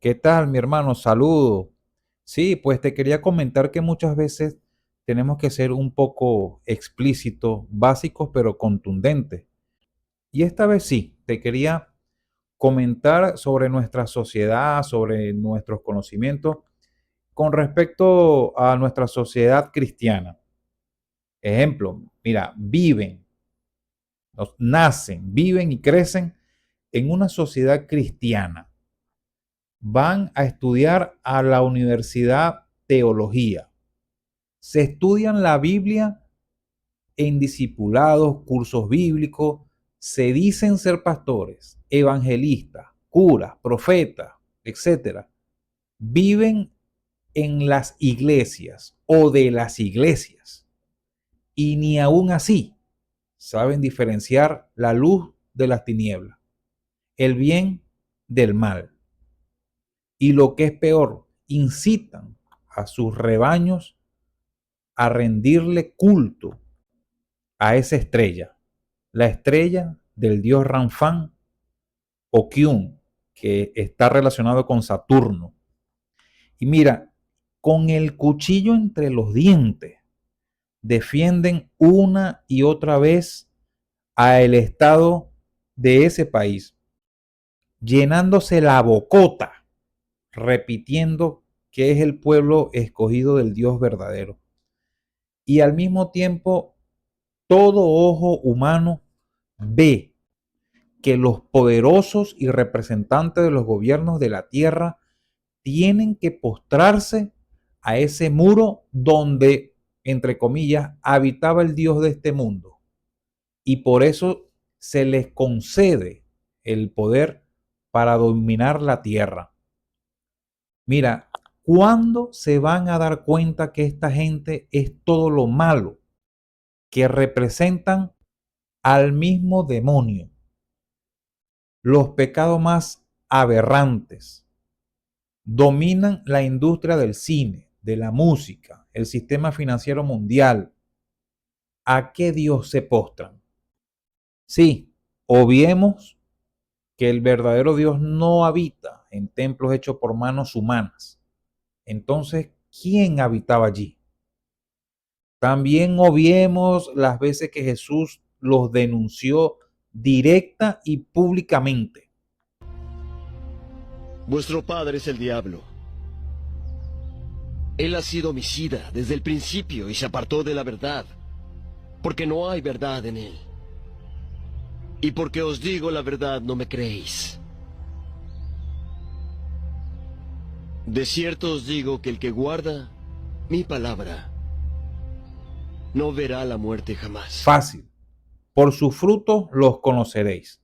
¿Qué tal, mi hermano? Saludo. Sí, pues te quería comentar que muchas veces tenemos que ser un poco explícitos, básicos, pero contundentes. Y esta vez sí, te quería comentar sobre nuestra sociedad, sobre nuestros conocimientos con respecto a nuestra sociedad cristiana. Ejemplo, mira, nacen, viven y crecen en una sociedad cristiana. Van a estudiar a la universidad teología. Se estudian la Biblia en discipulados, cursos bíblicos, se dicen ser pastores, evangelistas, curas, profetas, etcétera. Viven en las iglesias o de las iglesias y ni aún así saben diferenciar la luz de las tinieblas, el bien del mal. Y lo que es peor, incitan a sus rebaños a rendirle culto a esa estrella, la estrella del dios Ranfán o Kyun, que está relacionado con Saturno. Y mira, con el cuchillo entre los dientes, defienden una y otra vez a el Estado de ese país, llenándose la bocota, repitiendo que es el pueblo escogido del Dios verdadero. Y al mismo tiempo, todo ojo humano ve que los poderosos y representantes de los gobiernos de la tierra tienen que postrarse a ese muro donde, entre comillas, habitaba el Dios de este mundo. Y por eso se les concede el poder para dominar la tierra. Mira, ¿cuándo se van a dar cuenta que esta gente es todo lo malo, que representan al mismo demonio, los pecados más aberrantes? Dominan la industria del cine, de la música, el sistema financiero mundial. ¿A qué Dios se postran? Sí, obviemos que el verdadero Dios no habita en templos hechos por manos humanas. Entonces, ¿quién habitaba allí? También obviemos las veces que Jesús los denunció directa y públicamente. Vuestro padre es el diablo. Él ha sido homicida desde el principio y se apartó de la verdad, porque no hay verdad en él. Y porque os digo la verdad, no me creéis. De cierto os digo que el que guarda mi palabra no verá la muerte jamás. Fácil. Por sus frutos los conoceréis.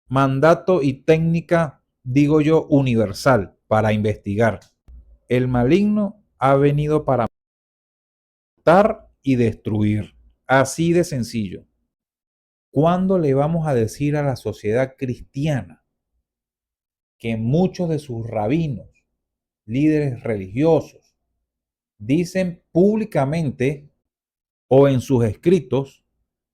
Mandato y técnica, digo yo, universal para investigar. El maligno ha venido para matar y destruir. Así de sencillo. ¿Cuándo le vamos a decir a la sociedad cristiana que muchos de sus rabinos, líderes religiosos, dicen públicamente o en sus escritos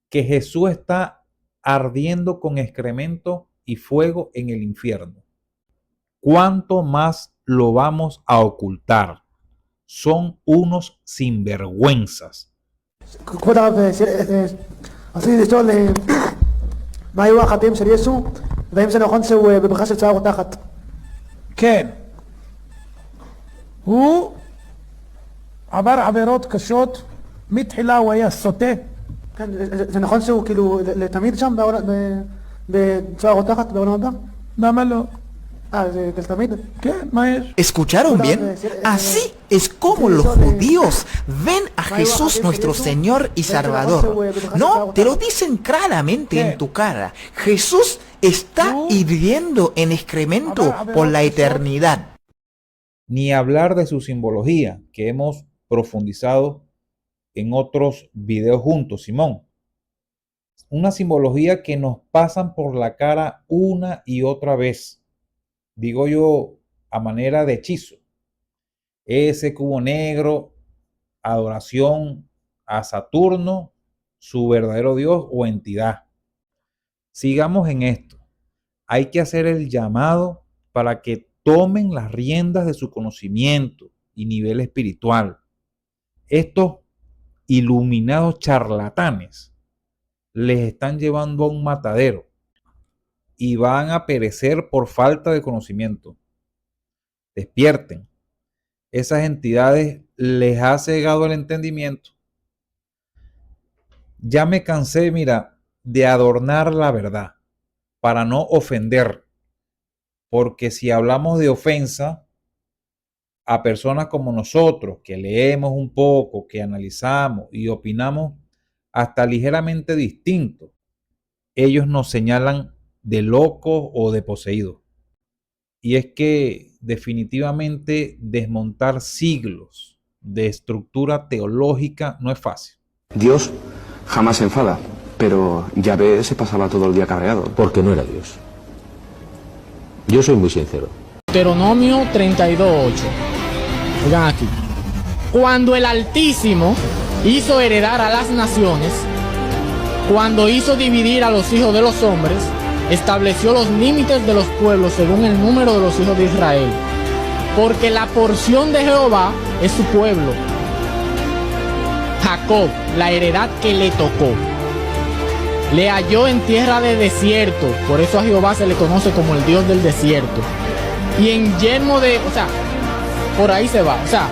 que Jesús está ardiendo con excremento y fuego en el infierno? ¿Cuánto más lo vamos a ocultar? Son unos sinvergüenzas. כבוד הרב, רציתי לשאול מה היו החטאים של ישו, והאם זה נכון שהוא בברכה של צער ותחת? כן. הוא עבר עבירות קשות, מתחילה הוא היה סוטה. כן, זה נכון שהוא כאילו לתמיד שם בצער ותחת בעולם הבא? למה לא? זה לתמיד? כן, מה יש? ¿Escucharon bien? Así es como los judíos ven a Jesús nuestro Señor y Salvador. No, te lo dicen claramente en tu cara. Jesús está hirviendo en excremento por la eternidad. Ni hablar de su simbología, que hemos profundizado en otros videos juntos, Simón. Una simbología que nos pasan por la cara una y otra vez. Digo yo, a manera de hechizo. Ese cubo negro, adoración a Saturno, su verdadero Dios o entidad. Sigamos en esto. Hay que hacer el llamado para que tomen las riendas de su conocimiento y nivel espiritual. Estos iluminados charlatanes les están llevando a un matadero y van a perecer por falta de conocimiento. Despierten. Esas entidades les ha cegado el entendimiento. Ya me cansé, mira, de adornar la verdad para no ofender. Porque si hablamos de ofensa a personas como nosotros, que leemos un poco, que analizamos y opinamos hasta ligeramente distinto, ellos nos señalan de locos o de poseídos. Y es que definitivamente desmontar siglos de estructura teológica no es fácil. Dios jamás se enfada, pero Yahvé se pasaba todo el día cabreado. Porque no era Dios. Yo soy muy sincero. Deuteronomio 32:8. Oigan aquí. Cuando el Altísimo hizo heredar a las naciones, cuando hizo dividir a los hijos de los hombres, estableció los límites de los pueblos según el número de los hijos de Israel. Porque la porción de Jehová es su pueblo. Jacob, la heredad que le tocó. Le halló en tierra de desierto, por eso a Jehová se le conoce como el Dios del desierto. Y en yermo de, o sea, por ahí se va, o sea,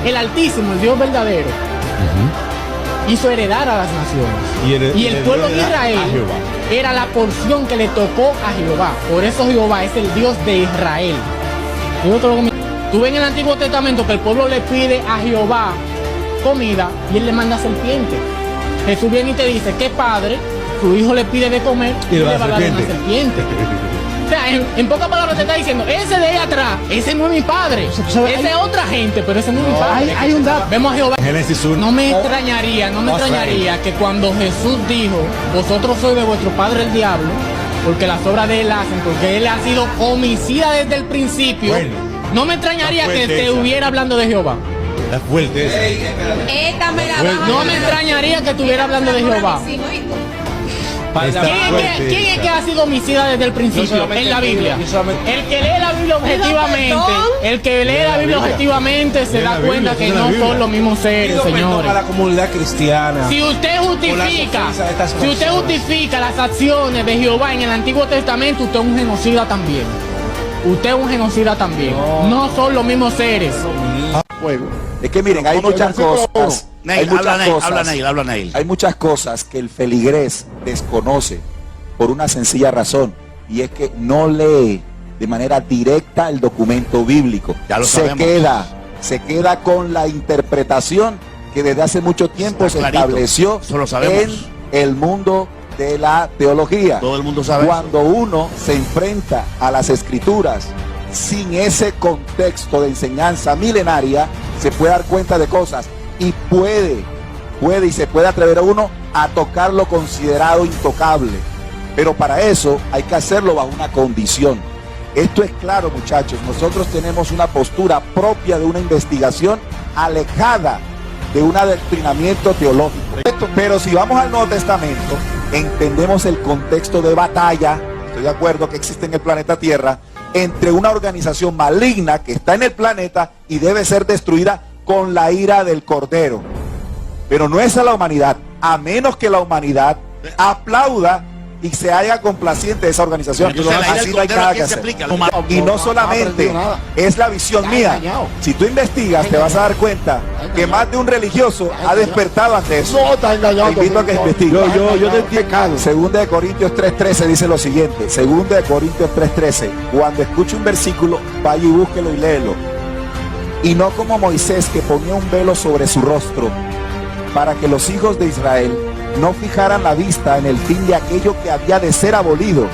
el Altísimo, el Dios verdadero, hizo heredar a las naciones. Y el pueblo de Israel era la porción que le tocó a Jehová. Por eso Jehová es el Dios de Israel. Tú ves en el Antiguo Testamento que el pueblo le pide a Jehová comida y él le manda serpiente. Jesús viene y te dice que padre, su hijo le pide de comer y le va a dar una serpiente. O sea, en pocas palabras te está diciendo, ese de ahí atrás, ese no es mi padre. Esa es otra gente, pero ese no es mi padre. Hay un dato. Vemos a Jehová. No me extrañaría que cuando Jesús dijo, vosotros sois de vuestro padre el diablo, porque las obras de él hacen, porque él ha sido homicida desde el principio, no me extrañaría que te estuviera hablando de Jehová. La fuerte esa. No me extrañaría que estuviera hablando de Jehová. ¿Quién es que ha sido homicida desde el principio en la Biblia? El que lee la Biblia objetivamente, se da cuenta que no son los mismos seres, señores. A la comunidad cristiana. Si usted justifica las acciones de Jehová en el Antiguo Testamento, usted es un genocida también. No son los mismos seres. Es que miren, hay muchas cosas. Hay muchas cosas que el feligrés desconoce por una sencilla razón, y es que no lee de manera directa el documento bíblico. Se queda con la interpretación que desde hace mucho tiempo se estableció en el mundo de la teología. Todo el mundo sabe. Cuando uno se enfrenta a las escrituras sin ese contexto de enseñanza milenaria, se puede dar cuenta de cosas y puede y se puede atrever a uno a tocar lo considerado intocable. Pero para eso hay que hacerlo bajo una condición. Esto es claro, muchachos. Nosotros tenemos una postura propia de una investigación alejada de un adoctrinamiento teológico. Pero si vamos al Nuevo Testamento, entendemos el contexto de batalla, estoy de acuerdo, que existe en el planeta Tierra, entre una organización maligna que está en el planeta y debe ser destruida con la ira del Cordero. Pero no es a la humanidad, a menos que la humanidad aplauda y se haga complaciente de esa organización. Así no hay nada que hacer. Y no solamente es la visión mía. Si tú investigas, te vas a dar cuenta que más de un religioso ha despertado ante eso. Te invito a que investigues. Yo te entiendo. Segunda de Corintios 3:13 dice lo siguiente. Segunda de Corintios 3:13. Cuando escuche un versículo, vaya y búsquelo y léelo. Y no como Moisés, que ponía un velo sobre su rostro, para que los hijos de Israel no fijaran la vista en el fin de aquello que había de ser abolido,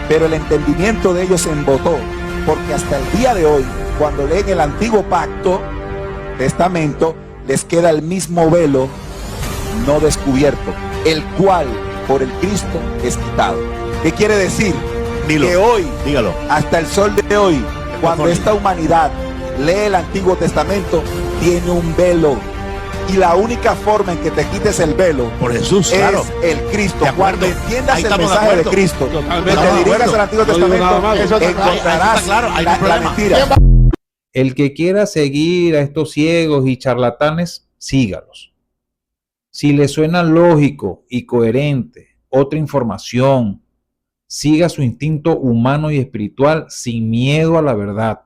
pero el entendimiento de ellos se embotó, porque hasta el día de hoy, cuando leen el antiguo pacto, testamento, les queda el mismo velo no descubierto, el cual por el Cristo es quitado. ¿Qué quiere decir? Que hoy, hasta el sol de hoy, cuando esta humanidad lee el Antiguo Testamento, tiene un velo Y la única forma en que te quites el velo Por Jesús, es claro. el Cristo. De acuerdo. Cuando entiendas Ahí el estamos de mensaje de acuerdo. Cristo, Totalmente que de te dirigas acuerdo. al Antiguo No digo nada malo. Testamento, Ahí encontrarás está claro, hay un la problema. mentira. El que quiera seguir a estos ciegos y charlatanes, sígalos. Si le suena lógico y coherente otra información, siga su instinto humano y espiritual sin miedo a la verdad.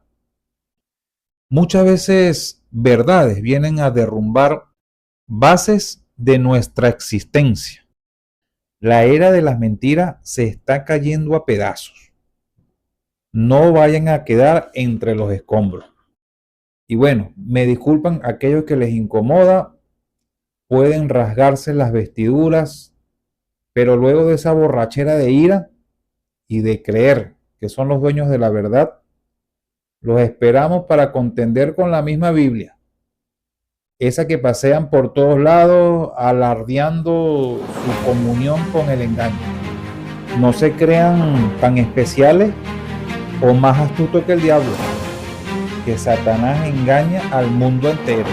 Muchas veces verdades vienen a derrumbar bases de nuestra existencia. La era de las mentiras se está cayendo a pedazos. No vayan a quedar entre los escombros. Y bueno, me disculpan aquellos que les incomoda, pueden rasgarse las vestiduras, pero luego de esa borrachera de ira y de creer que son los dueños de la verdad, los esperamos para contender con la misma Biblia, esa que pasean por todos lados alardeando su comunión con el engaño. No se crean tan especiales o más astutos que el diablo, que Satanás engaña al mundo entero.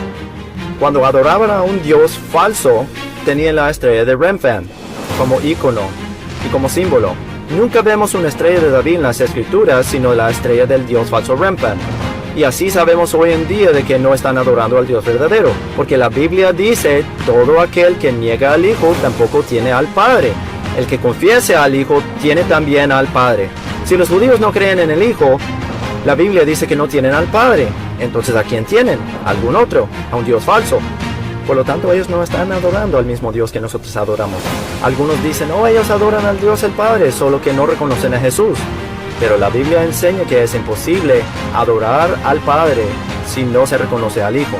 Cuando adoraban a un dios falso, tenían la estrella de Remphan como ícono y como símbolo. Nunca vemos una estrella de David en las escrituras, sino la estrella del dios falso Remphan. Y así sabemos hoy en día de que no están adorando al Dios verdadero, porque la Biblia dice, todo aquel que niega al Hijo tampoco tiene al Padre. El que confiese al Hijo tiene también al Padre. Si los judíos no creen en el Hijo, la Biblia dice que no tienen al Padre. Entonces, ¿a quién tienen? ¿A algún otro? ¿A un Dios falso? Por lo tanto, ellos no están adorando al mismo Dios que nosotros adoramos. Algunos dicen, oh, ellos adoran al Dios el Padre, solo que no reconocen a Jesús. Pero la Biblia enseña que es imposible adorar al Padre si no se reconoce al Hijo.